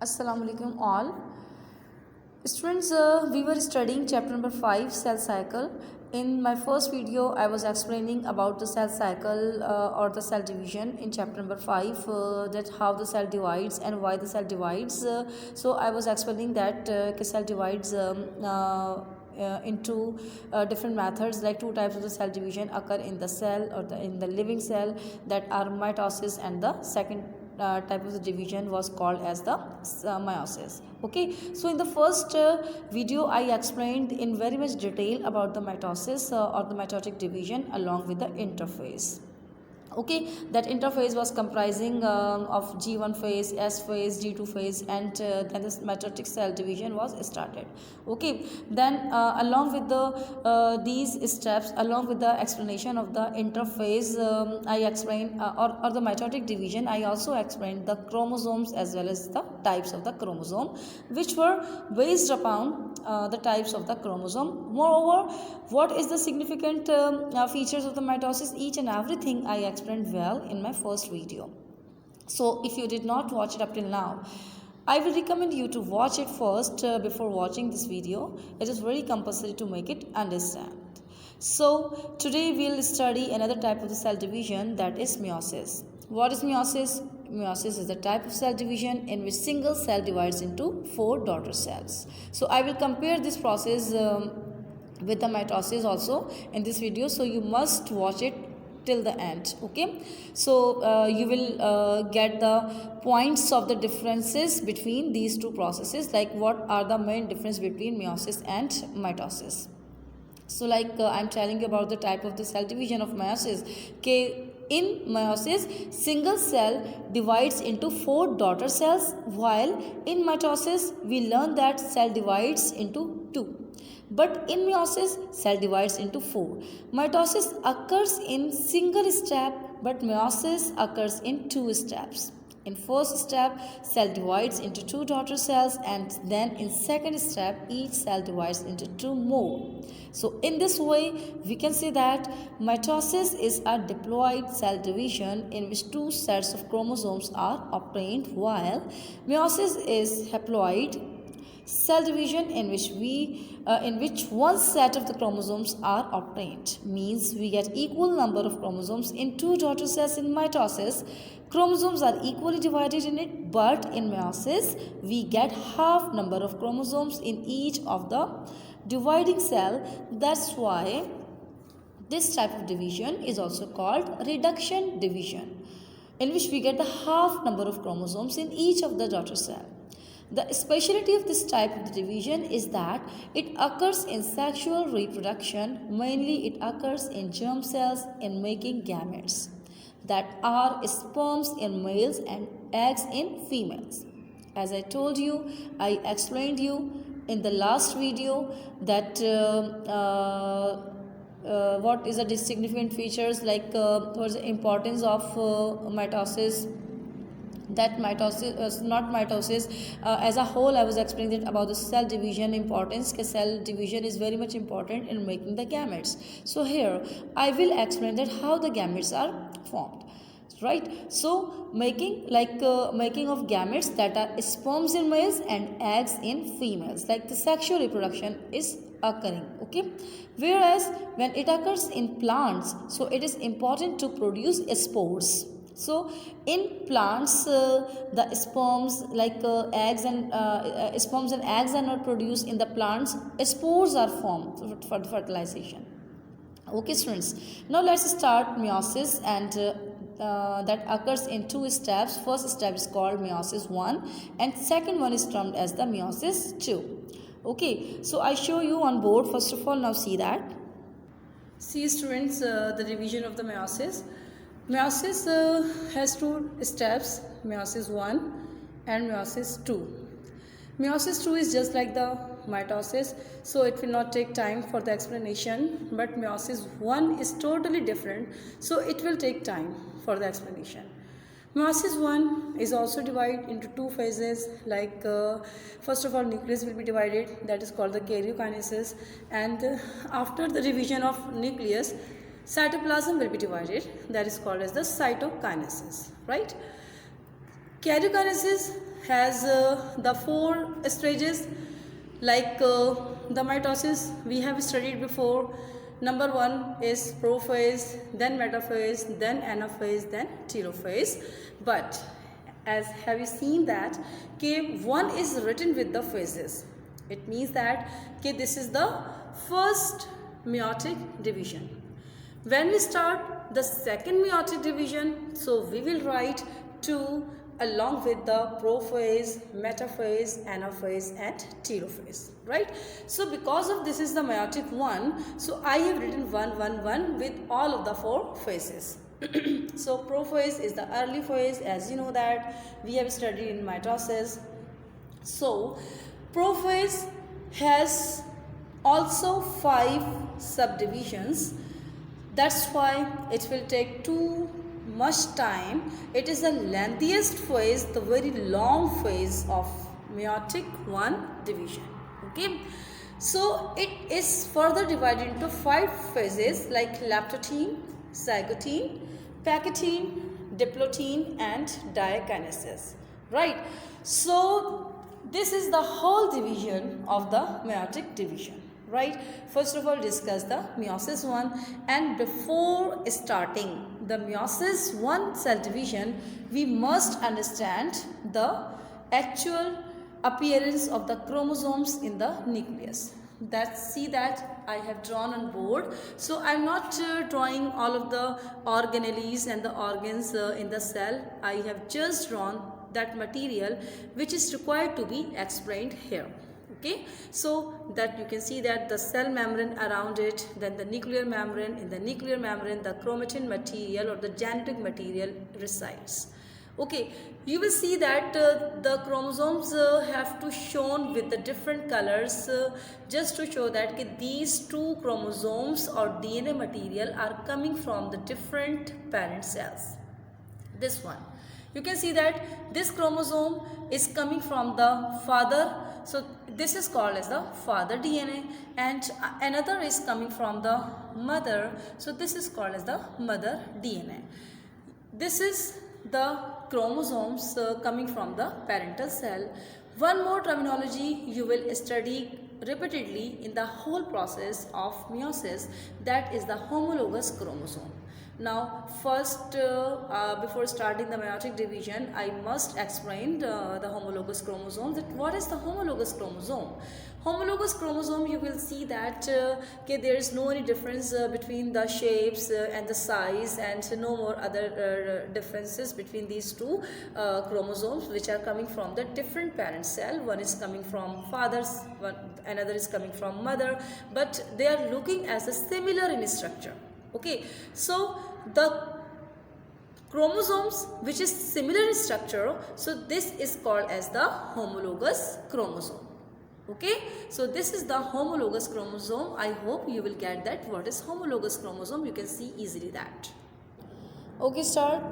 Assalamu alaikum all. Students, we were studying chapter number 5, cell cycle. In my first video, I was explaining about the cell cycle or the cell division in chapter number 5, that how the cell divides and why the cell divides. So I was explaining that cell divides into different methods, like two types of the cell division occur in the cell or in the living cell, that are mitosis, and the second type of the division was called as the meiosis. Okay, so in the first video I explained in very much detail about the mitosis or the mitotic division along with the interphase. Okay, that interphase was comprising of G1 phase, S phase, G2 phase, and then this mitotic cell division was started. Okay, then along with the these steps, along with the explanation of the interphase, I explained or the mitotic division, I also explained the chromosomes as well as the types of the chromosome, which were based upon the types of the chromosome. Moreover, what is the significant features of the mitosis, each and everything I explained well in my first video. So if you did not watch it up till now, I will recommend you to watch it first before watching this video. It is very compulsory to make it understand. So today we will study another type of the cell division, that is meiosis. What is meiosis? Meiosis is the type of cell division in which single cell divides into 4 daughter cells. So I will compare this process with the mitosis also in this video, so you must watch it till the end. Okay, so you will get the points of the differences between these two processes, like what are the main difference between meiosis and mitosis. So like I'm telling you about the type of the cell division of meiosis. Okay, in meiosis, single cell divides into 4 daughter cells, while in mitosis we learn that cell divides into 2. But in meiosis, cell divides into 4. Mitosis occurs in single step, but meiosis occurs in 2 steps. In first step, cell divides into 2 daughter cells, and then in second step, each cell divides into 2 more. So in this way, we can say that mitosis is a diploid cell division in which 2 sets of chromosomes are obtained, while meiosis is haploid cell division in which one set of the chromosomes are obtained. Means we get equal number of chromosomes in 2 daughter cells. In mitosis, chromosomes are equally divided in it, but in meiosis we get half number of chromosomes in each of the dividing cell. That's why this type of division is also called reduction division, in which we get the half number of chromosomes in each of the daughter cell. The speciality of this type of division is that it occurs in sexual reproduction. Mainly it occurs in germ cells in making gametes, that are sperms in males and eggs in females. As I told you, I explained you in the last video that what is the significant features, like what is the importance of mitosis, that mitosis not mitosis as a whole. I was explaining that about the cell division importance. Cell division is very much important in making the gametes. So here I will explain that how the gametes are formed, right? So making of gametes, that are sperms in males and eggs in females, like the sexual reproduction is occurring. Okay, whereas when it occurs in plants, so it is important to produce spores. So in plants, the sperms sperms and eggs are not produced in the plants. Spores are formed for fertilization. Okay, students. Now let's start meiosis, and that occurs in 2 steps. First step is called meiosis 1, and second one is termed as the meiosis 2. Okay, so I show you on board. First of all, now see that. See, students, the division of the meiosis. Meiosis has 2 steps, meiosis 1 and meiosis 2. Meiosis 2 is just like the mitosis, so it will not take time for the explanation, but meiosis 1 is totally different, so it will take time for the explanation. Meiosis 1 is also divided into 2 phases, like first of all nucleus will be divided, that is called the karyokinesis, and after the division of nucleus, cytoplasm will be divided, that is called as the cytokinesis, right? Karyokinesis has the 4 stages. Like the mitosis we have studied before. Number 1 is prophase, then metaphase, then anaphase, then telophase. But as have you seen that K1 is written with the phases. It means that this is the first meiotic division. When we start the second meiotic division, so we will write 2 along with the prophase, metaphase, anaphase and telophase, right? So because of this is the meiotic 1, so I have written 1, 1, 1 with all of the 4 phases. So prophase is the early phase, as you know that we have studied in mitosis. So prophase has also 5 subdivisions. That's why it will take too much time. It is the lengthiest phase, the very long phase of meiotic 1 division. Okay, so it is further divided into 5 phases like lactotene, zygotene, pachytene, diplotene and diakinesis, right? So this is the whole division of the meiotic division, right? First of all, discuss the meiosis 1, and before starting the meiosis 1 cell division, we must understand the actual appearance of the chromosomes in the nucleus. See that I have drawn on board. So I am not drawing all of the organelles and the organs in the cell. I have just drawn that material which is required to be explained here. Okay, so that you can see that the cell membrane around it, then the nuclear membrane, in the nuclear membrane the chromatin material or the genetic material resides. Okay, you will see that the chromosomes have to shown with the different colors just to show that these 2 chromosomes or DNA material are coming from the different parent cells. This one, you can see that this chromosome is coming from the father, so this is called as the father DNA, and another is coming from the mother, so this is called as the mother DNA. This is the chromosomes coming from the parental cell. One more terminology you will study repeatedly in the whole process of meiosis, that is the homologous chromosome. Now first before starting the meiotic division, I must explain the homologous chromosome. That what is the homologous chromosome? Homologous chromosome, you will see that there is no any difference between the shapes and the size, and no more other differences between these 2 chromosomes which are coming from the different parent cell. One is coming from fathers, another is coming from mother, but they are looking as a similar in structure. Okay, so the chromosomes which is similar in structure, so this is called as the homologous chromosome. Okay, so this is the homologous chromosome. I hope you will get that what is homologous chromosome. You can see easily that. Okay, start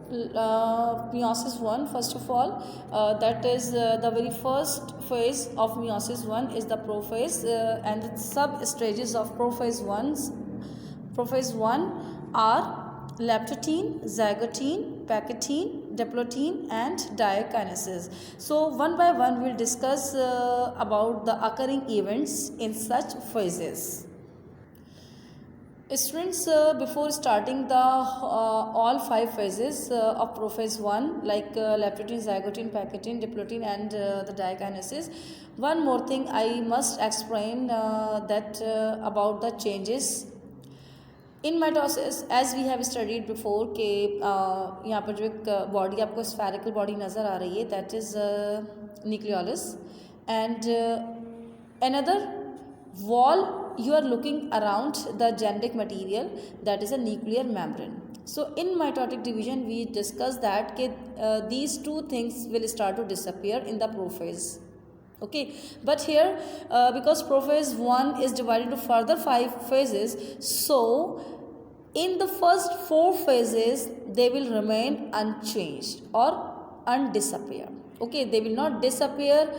meiosis 1. First of all, that is the very first phase of meiosis 1 is the prophase, and the sub stages of prophase 1 are lactotene, zygotene, pachytene, diplotene and diakinesis. So one by one we will discuss about the occurring events in such phases. Students, before starting the all 5 phases of prophase 1 like lactotene, zygotene, pachytene, diplotene and the diakinesis, one more thing I must explain that about the changes in mitosis. As we have studied before के यहाँ पर जो एक body आपको spherical body नज़र आ रही है, that is nucleolus, and another wall you are looking around the genetic material, that is a nuclear membrane. So in mitotic division we discussed that these 2 things will start to disappear in the prophase. Okay, but here because prophase 1 is divided into further 5 phases, so in the first 4 phases they will remain unchanged or undisappear. Okay, they will not disappear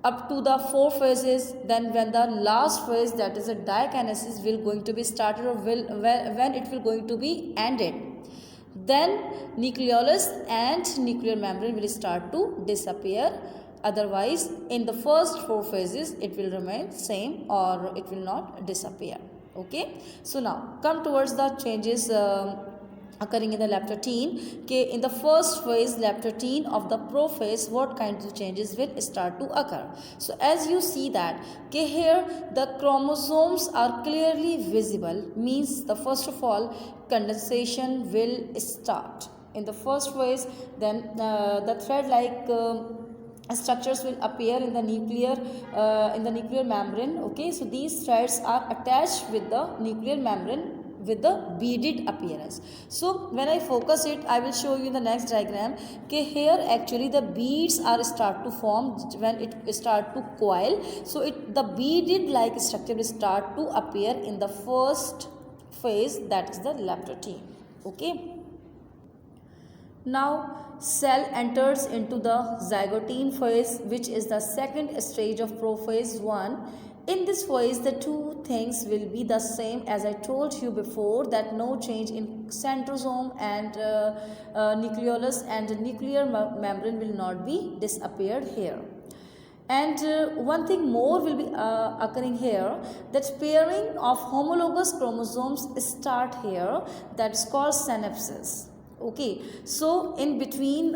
up to the 4 phases. Then when the last phase, that is a diakinesis, will going to be started, or when it will going to be ended, then nucleolus and nuclear membrane will start to disappear. Otherwise, in the first 4 phases it will remain same or it will not disappear. Okay, so now come towards the changes occurring in the lap13. Okay, in the first phase lap13 of the prophase, what kinds of changes will start to occur? So as you see that, okay, here the chromosomes are clearly visible, means the first of all condensation will start in the first phase. Then the thread like structures will appear in the nuclear membrane. Okay, so these threads are attached with the nuclear membrane with the beaded appearance. So when I focus it, I will show you in the next diagram. Okay, here actually the beads are start to form when it start to coil. So the beaded like structure will start to appear in the first phase, that is the lap13. Okay, now cell enters into the zygotine phase, which is the second stage of prophase 1. In this phase, the two things will be the same as I told you before, that no change in centrosome and nucleolus and nuclear membrane will not be disappeared here. And one thing more will be occurring here, that pairing of homologous chromosomes start here, that's called synapses. Okay, so in between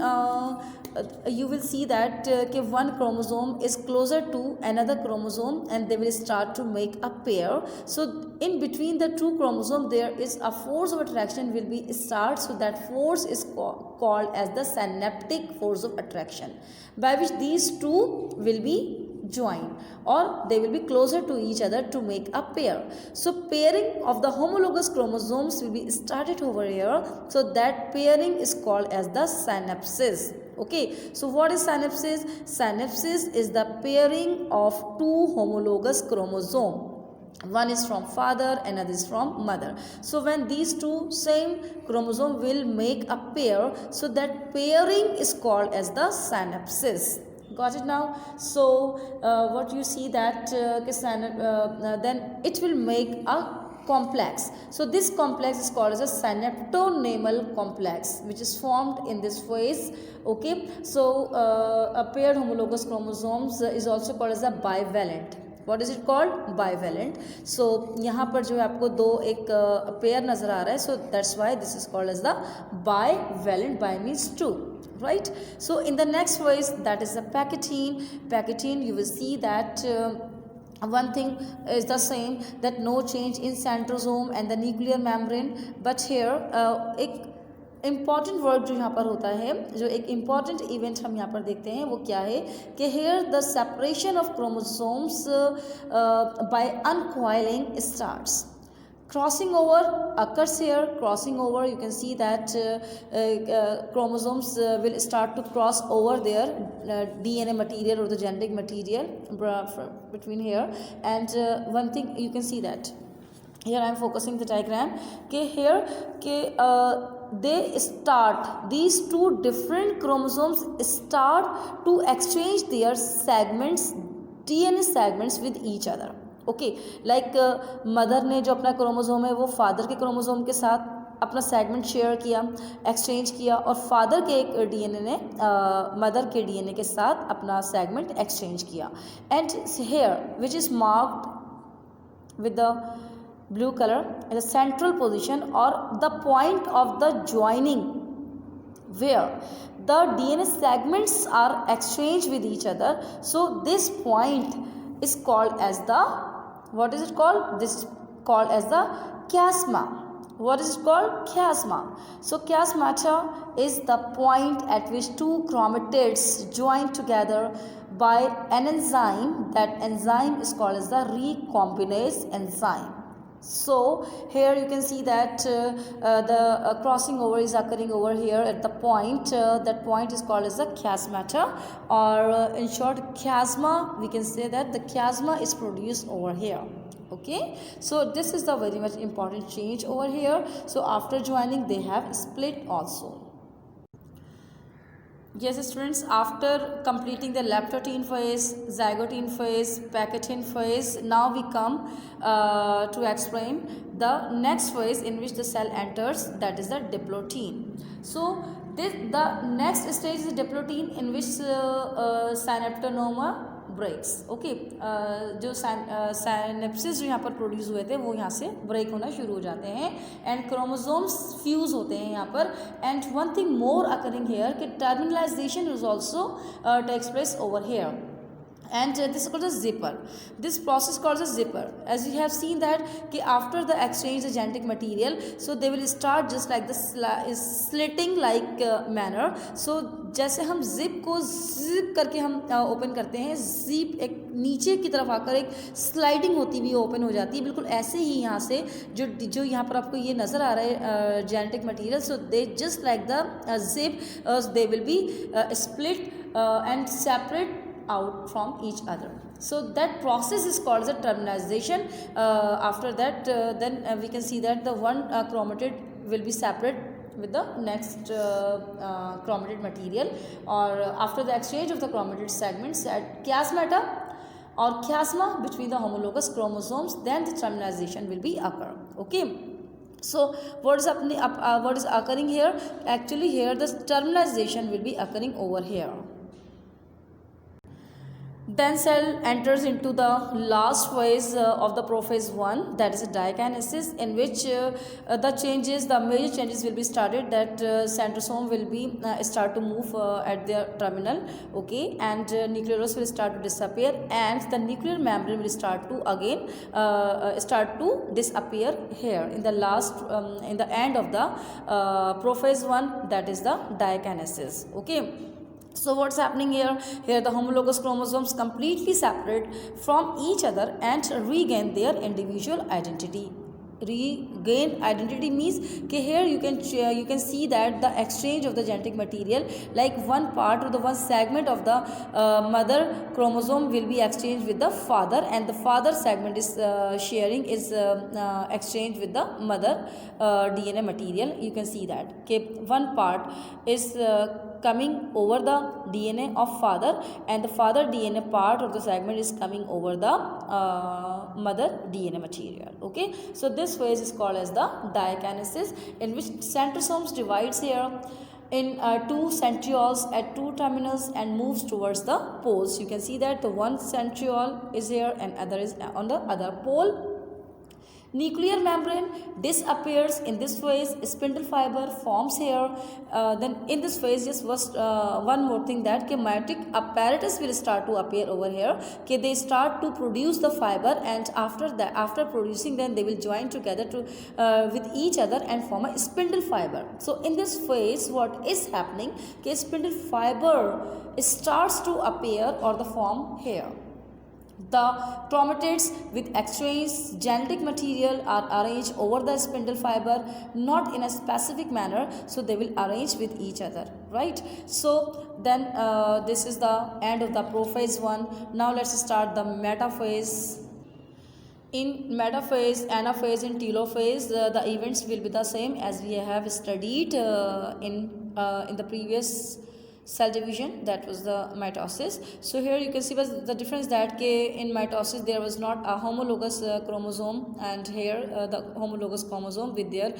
you will see that one chromosome is closer to another chromosome and they will start to make a pair. So in between the two chromosomes there is a force of attraction will be start. So that force is called as the synaptic force of attraction, by which these two will be join or they will be closer to each other to make a pair. So pairing of the homologous chromosomes will be started over here. So that pairing is called as the synapses. Okay, so what is synapses? Synapses is the pairing of two homologous chromosomes. One is from father, another is from mother. So when these two same chromosome will make a pair, so that pairing is called as the synapses. Got it now? So what you see that then it will make a complex. So this complex is called as a synaptonemal complex, which is formed in this phase. Okay, so a paired homologous chromosomes is also called as a bivalent. What is it called? Bivalent. So यहाँ पर जो है आपको दो एक pair नजर आ रहा है. So that's why this is called as the bivalent. Bi means two. Right, so in the next phase, that is the Pachytene, you will see that one thing is the same, that no change in centrosome and the nuclear membrane. But here एक important word जो यहाँ पर होता है, जो एक important event हम यहाँ पर देखते हैं, वो क्या है कि here the separation of chromosomes by uncoiling starts. Crossing over occurs here. Crossing over, you can see that chromosomes will start to cross over their DNA material or the genetic material between here. And one thing you can see that here I am focusing the diagram. Okay, here they start, these two different chromosomes start to exchange their segments, DNA segments with each other. Okay, like mother ने जो अपना chromosome है वो father के chromosome के साथ अपना segment share किया, एक्सचेंज किया, और फादर के एक डीएनए ने मदर के डीएनए के साथ अपना सेगमेंट एक्सचेंज किया. And here which is marked with the blue colour in the central position और the point of the joining where the DNA segments are exchanged with each other. So this point is called as the, what is it called? This is called as the chiasma. What is it called? Chiasma. So chiasmata is the point at which two chromatids join together by an enzyme. That enzyme is called as the recombinase enzyme. So here you can see that the crossing over is occurring over here at the point. That point is called as the chiasmata, or in short chiasma. We can say that the chiasma is produced over here. Okay, so this is the very much important change over here. So after joining they have split also. Yes, students, after completing the leptotin phase, zygote phase, pachytene phase, now we come to explain the next phase in which the cell enters, that is the diplotin. So, the next stage is diplotin, in which synaptonoma breaks okay जो synapsis जो यहाँ पर produce हुए थे वो यहाँ से break होना शुरू हो जाते हैं एंड क्रोमोसोम्स फ्यूज होते हैं यहाँ पर and one thing more occurring here कि terminalization is also takes place over here and this is called a zipper. This process called a zipper. As you have seen that कि after the exchange the genetic material, so they will start just like the slitting like manner. So जैसे हम zip को zip करके हम open करते हैं, zip एक नीचे की तरफ आकर एक स्लाइडिंग होती हुई ओपन हो जाती है, बिल्कुल ऐसे ही यहाँ से जो यहाँ पर आपको ये नज़र आ रहा है genetic material, so they just like the zip they will be split and separate out from each other. So that process is called the terminalization. After that then we can see that the one chromatid will be separate with the next chromatid material, or after the exchange of the chromatid segments at chiasmata or chiasma between the homologous chromosomes, then the terminalization will be occur. Okay, so what is occurring here? Actually here the terminalization will be occurring over here. Then cell enters into the last phase of the prophase 1, that is a dikinesis, in which the major changes will be started, that centrosome will be start to move at their terminal, okay, and nucleolus will start to disappear, and the nuclear membrane will start to again start to disappear here in the last in the end of the prophase 1, that is the dikinesis. Okay, so what's happening here? Here the homologous chromosomes completely separate from each other and regain their individual identity. Regain identity means कि here you can see that the exchange of the genetic material, like one part or the one segment of the mother chromosome will be exchanged with the father, and the father segment is exchanged with the mother DNA material. You can see that okay, one part is coming over the DNA of father, and the father DNA part of the segment is coming over the mother DNA material. Okay, so this phase is called as the dikinesis, in which centrosomes divides here in two centrioles at two terminals and moves towards the poles. You can see that the one centriole is here and other is on the other pole. Nuclear membrane disappears in this phase, spindle fiber forms here. Then in this phase, just one more thing, that meiotic apparatus will start to appear over here. They start to produce the fiber, and after producing, then they will join together with each other and form a spindle fiber. So in this phase, what is happening? Spindle fiber starts to appear or the form here. The chromatids with exchanged genetic material are arranged over the spindle fiber, not in a specific manner, so they will arrange with each other, right? So then this is the end of the prophase 1. Now let's start the metaphase. In metaphase, anaphase and telophase, the events will be the same as we have studied in the previous cell division, that was the mitosis. So here you can see the difference, that in mitosis there was not a homologous chromosome, and here the homologous chromosome with their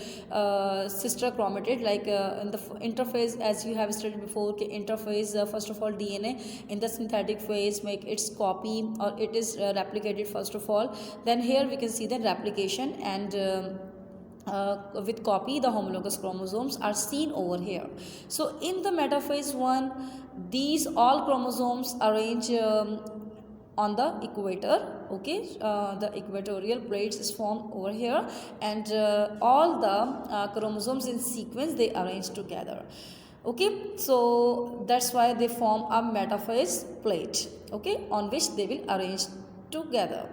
sister chromatid, like in the interphase, as you have studied before. Interphase, first of all DNA in the synthetic phase make its copy, or it is replicated first of all. Then here we can see the replication, and with copy the homologous chromosomes are seen over here. So in the metaphase 1, these all chromosomes arrange on the equator. Okay, the equatorial plates is formed over here, and all the chromosomes in sequence they arrange together. Okay, so that's why they form a metaphase plate, okay, on which they will arrange together.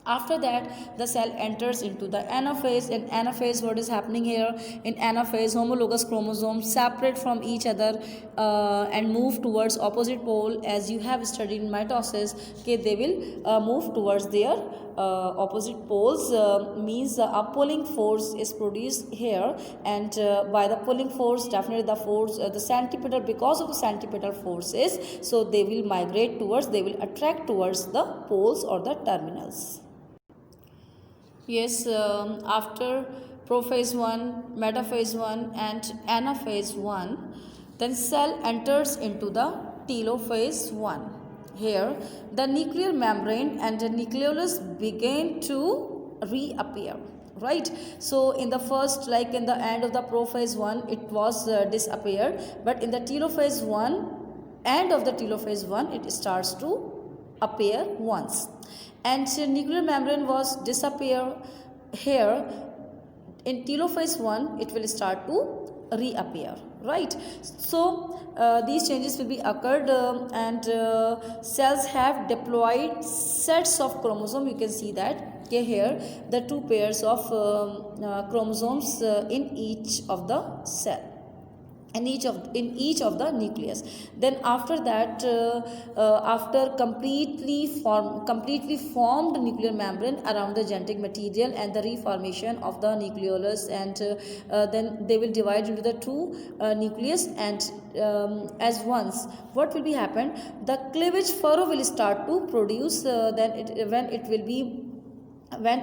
After that, the cell enters into the anaphase. In anaphase, what is happening here? In anaphase, homologous chromosomes separate from each other and move towards opposite pole. As you have studied in mitosis, okay, they will move towards their opposite poles. Means a pulling force is produced here, and by the pulling force, definitely the force, the centripetal, because of the centripetal forces, so they will migrate towards, they will attract towards the poles or the terminals. Yes, after prophase 1, metaphase 1 and anaphase 1, then cell enters into the telophase 1. Here, the nuclear membrane and the nucleolus begin to reappear. Right, so in the first, like in the end of the prophase 1, it was disappeared, but in the telophase 1, end of the telophase 1, it starts to appear once, and nuclear membrane was disappear. Here in telophase 1, it will start to reappear, right? So these changes will be occurred, and cells have diploid sets of chromosome. You can see that, okay, here the two pairs of chromosomes in each of the cell, in each of the nucleus. Then after that, after completely formed nuclear membrane around the genetic material and the reformation of the nucleolus, and then they will divide into the two nucleus, and as once, what will be happen, the cleavage furrow will start to produce, when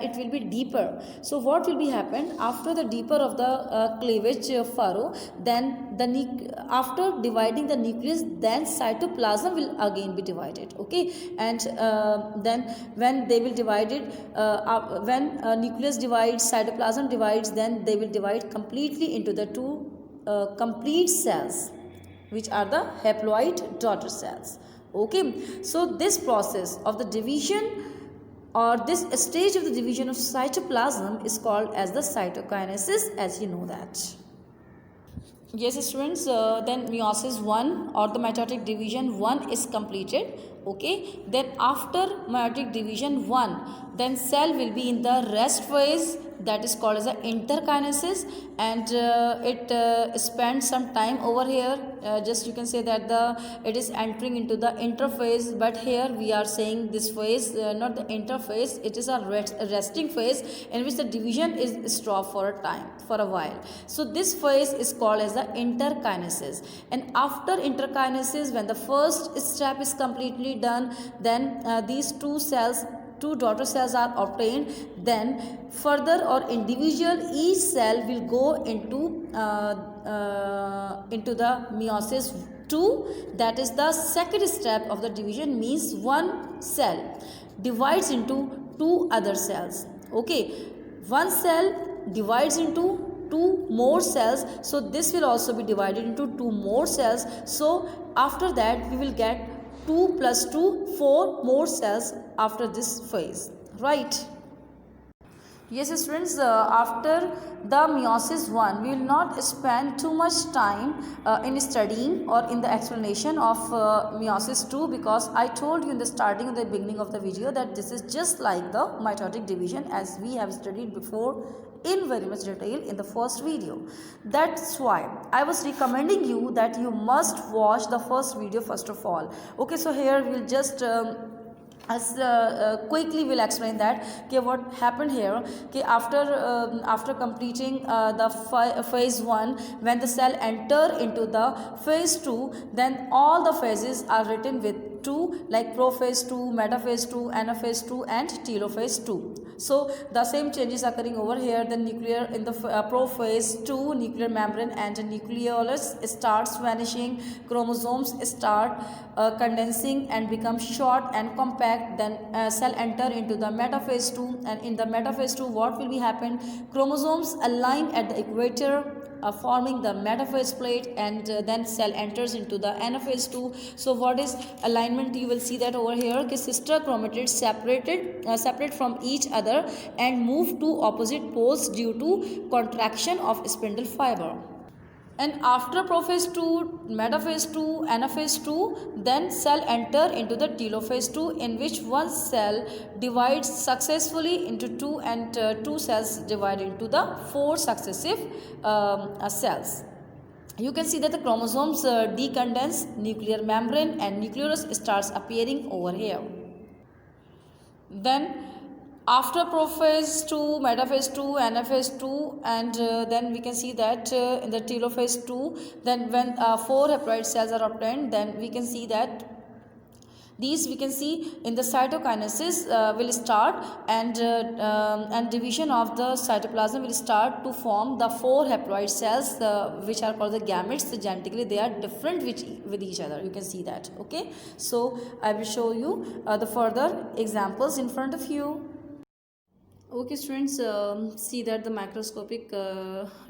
it will be deeper. So what will be happen after the deeper of the cleavage furrow, then after dividing the nucleus, then cytoplasm will again be divided, okay, and then when they will divide it, when nucleus divides, cytoplasm divides, then they will divide completely into the two complete cells, which are the haploid daughter cells. Okay, so this process of the division, or this stage of the division of cytoplasm, is called as the cytokinesis, as you know that. Yes, students, then meiosis 1 or the mitotic division 1 is completed. Okay, then after meiotic division 1, then cell will be in the rest phase, that is called as the interkinesis, and it spends some time over here. Just you can say that it is entering into the interphase, but here we are saying this phase, not the interphase, it is a resting phase in which the division is stopped for a time, for a while. So this phase is called as the interkinesis, and after interkinesis, when the first step is completely done, then these two daughter cells are obtained. Then further, or individual, each cell will go into the meiosis 2, that is the second step of the division. Means one cell divides into two other cells. Okay, one cell divides into two more cells, so this will also be divided into two more cells. So after that, we will get 2 plus 2, 4 more cells after this phase, right? Yes, students, after the meiosis 1, we will not spend too much time in studying or in the explanation of meiosis 2, because I told you in the starting, in the beginning of the video, that this is just like the mitotic division, as we have studied before in very much detail in the first video. That's why I was recommending you that you must watch the first video first of all. Okay, so here we'll just quickly we'll explain that, okay, what happened here. Okay, after completing the phase 1, when the cell enter into the phase 2, then all the phases are written with 2, like prophase 2, metaphase 2, anaphase 2 and telophase 2. So the same changes occurring over here. The nuclear, in the prophase 2, nuclear membrane and nucleolus starts vanishing, chromosomes start condensing and become short and compact. Then cell enter into the metaphase 2, and in the metaphase 2, what will be happen? Chromosomes align at the equator, forming the metaphase plate, and then cell enters into the anaphase 2. So what is alignment? You will see that over here, okay, sister chromatids separate from each other and move to opposite poles due to contraction of spindle fiber. And after prophase 2, metaphase 2, anaphase 2, then cell enter into the telophase 2, in which one cell divides successfully into 2, and 2 cells divide into the 4 successive cells. You can see that the chromosomes decondense, nuclear membrane and nucleus starts appearing over here. Then after prophase 2, metaphase 2, anaphase 2, and then we can see that in the telophase 2, then when 4 haploid cells are obtained, then we can see that these we can see in the cytokinesis will start, and division of the cytoplasm will start to form the 4 haploid cells which are called the gametes. So genetically they are different with each other. You can see that. Okay, so I will show you the further examples in front of you. Okay students, see that the microscopic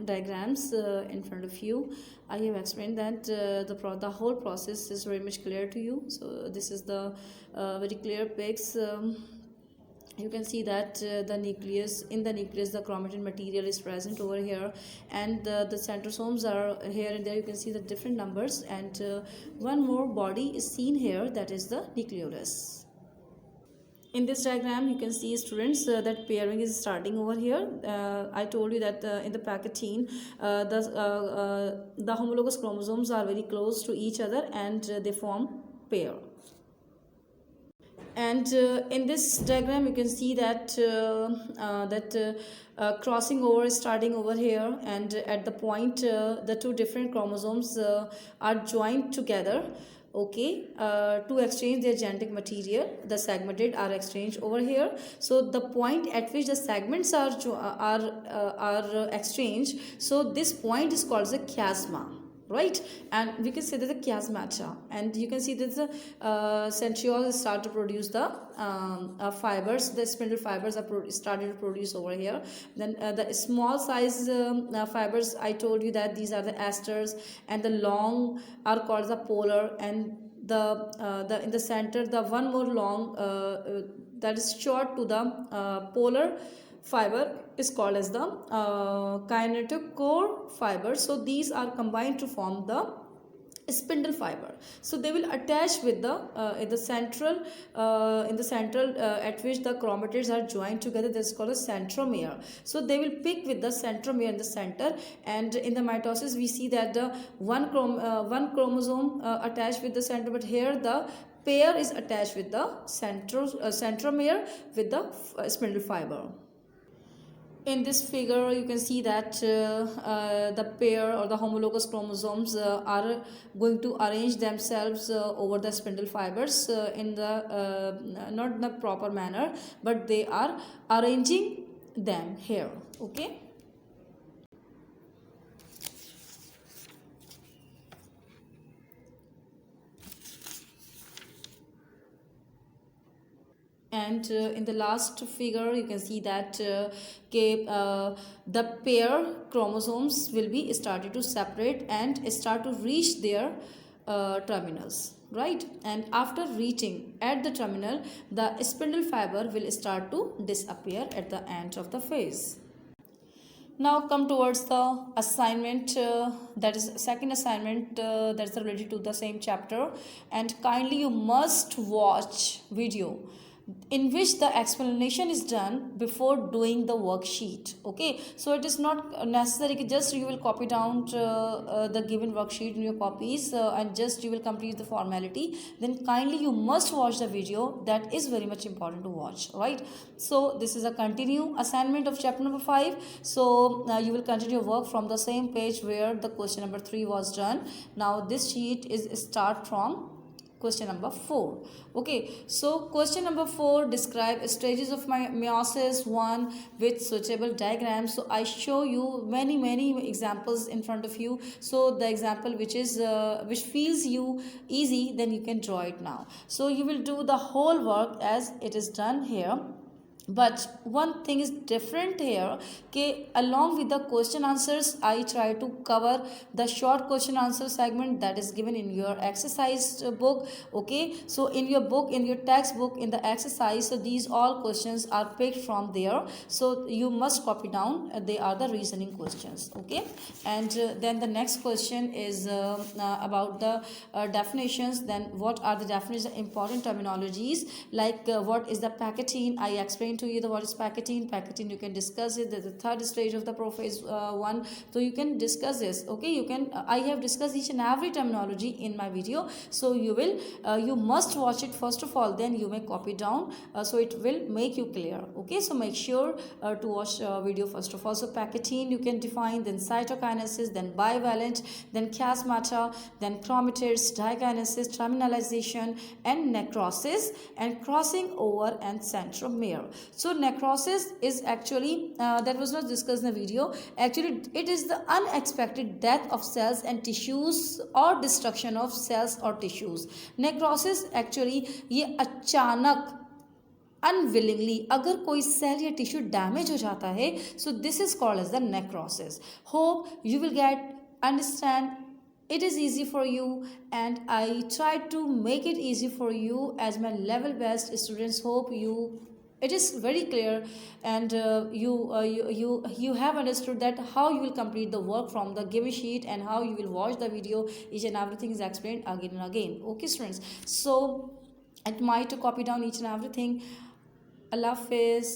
diagrams in front of you. I have explained that the whole process is very much clear to you. So this is the very clear pics. You can see that the nucleus, in the nucleus the chromatin material is present over here, and the centrosomes are here, and there you can see the different numbers, and one more body is seen here, that is the nucleolus. In this diagram you can see students that pairing is starting over here. I told you that in the packaging the homologous chromosomes are very close to each other, and they form pair. And in this diagram you can see that crossing over is starting over here, and at the point the 2 different chromosomes are joined together, okay, to exchange their genetic material. The segmented are exchanged over here. So the point at which the segments are exchanged, so this point is called the chiasma, right? And we can say that the chiasmata, and you can see that the centrioles start to produce the fibers. The spindle fibers are started to produce over here. Then the small size fibers, I told you that these are the esters, and the long are called the polar, and the in the center the one more long that is short to the polar fiber is called as the kinetochore fiber. So these are combined to form the spindle fiber. So they will attach with the in the central at which the chromatids are joined together. This is called a centromere. So they will pick with the centromere in the center, and in the mitosis we see that the one chromosome attached with the center, but here the pair is attached with the centromere with the spindle fiber. In this figure you can see that the pair or the homologous chromosomes are going to arrange themselves over the spindle fibers in the not in the proper manner, but they are arranging them here. Okay. And in the last figure you can see that the pair chromosomes will be started to separate and start to reach their terminals, right? And after reaching at the terminal, the spindle fiber will start to disappear at the end of the phase. Now come towards the assignment, that is second assignment that is related to the same chapter, and kindly you must watch video in which the explanation is done before doing the worksheet. Okay, so it is not necessary just you will copy down the given worksheet in your copies and just you will complete the formality. Then kindly you must watch the video. That is very much important to watch, right? So this is a continue assignment of chapter number 5. So you will continue work from the same page where the question number 3 was done. Now this sheet is start from question number 4. Okay, so question number 4, describe stages of meiosis 1 with suitable diagrams. So I show you many examples in front of you. So the example which is which feels you easy, then you can draw it now. So you will do the whole work as it is done here. but one thing is different here, okay, along with the question answers I try to cover the short question answer segment that is given in your exercise book. Okay, so in your book, in your textbook, in the exercise, so these all questions are picked from there, so you must copy down, they are the reasoning questions. Okay, and then the next question is about the definitions. Then what are the definitions, important terminologies, like what is the packaging? I explained to you the what is packaging. Packaging you can discuss it, the third stage of the prophase one, so you can discuss this. Okay, you can I have discussed each and every terminology in my video, so you will you must watch it first of all, then you may copy down, so it will make you clear. Okay, so make sure to watch video first of all. So packaging you can define, then cytokinesis, then bivalent, then chiasmata, then chromatids, dikinesis, terminalization, and necrosis, and crossing over and centromere. So necrosis is actually that was not discussed in the video. Actually it is the unexpected death of cells and tissues or destruction of cells or tissues. necrosis actually ये अचानक unwillingly अगर कोई cell या tissue damage हो जाता है, so this is called as the necrosis. Hope you will get understand. It is easy for you, and I try to make it easy for you as my level best students. Hope you it is very clear, and you have understood that how you will complete the work from the given sheet, and how you will watch the video. Each and everything is explained again and again. Okay students, so at my to copy down each and everything. Allah Hafiz.